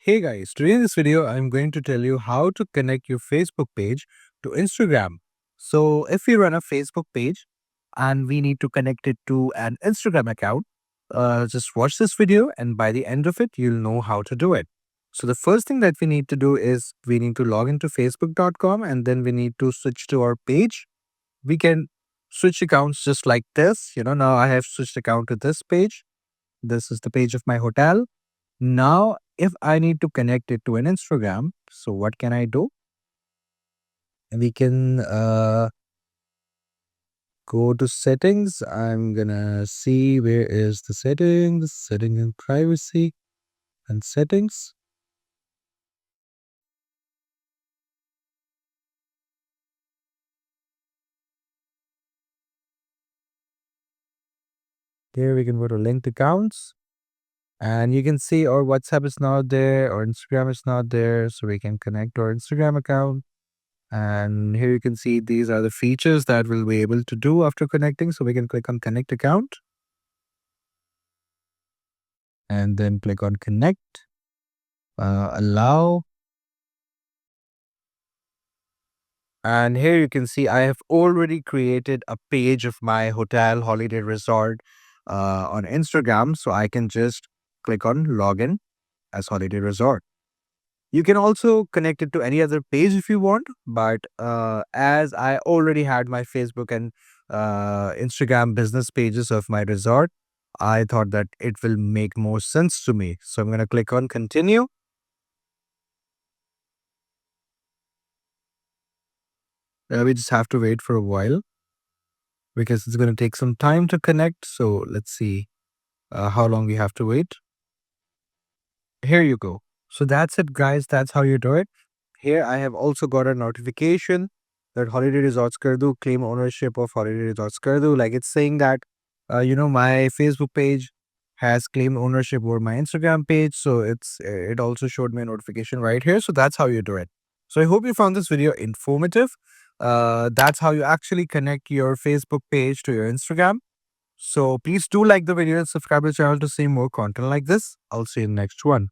Hey guys, today in this video, I'm going to tell you how to connect your Facebook page to Instagram. So if we run a Facebook page and we need to connect it to an Instagram account, just watch this video and by the end of it, you'll know how to do it. So the first thing that we need to do is we need to log into facebook.com and then we need to switch to our page. We can switch accounts just like this. Now I have switched account to this page. This is the page of my hotel. Now, if I need to connect it to an Instagram, so what can I do? We can go to settings. I'm gonna see where is the settings, setting and privacy and settings. Here we can go to linked accounts and you can see our WhatsApp is not there, or Instagram is not there. So we can connect our Instagram account. And here you can see these are the features that we'll be able to do after connecting. So we can click on connect account and then click on connect, allow. And here you can see I have already created a page of my hotel holiday resort on Instagram. So I can just click on login as holiday resort. You can also connect it to any other page if you want, but as I already had my Facebook and Instagram business pages of my resort, I thought that it will make more sense to me. So I'm going to click on continue. We just have to wait for a while because it's going to take some time to connect. So let's see how long we have to wait. Here you go. So that's it, guys. That's how you do it. Here I have also got a notification that Holiday Resorts Kardu claim ownership of Holiday Resorts Kardu. Like it's saying that, my Facebook page has claimed ownership over my Instagram page. So it also showed me a notification right here. So that's how you do it. So I hope you found this video informative. That's how you actually connect your Facebook page to your Instagram. So please do like the video and subscribe to the channel to see more content like this. I'll see you in the next one.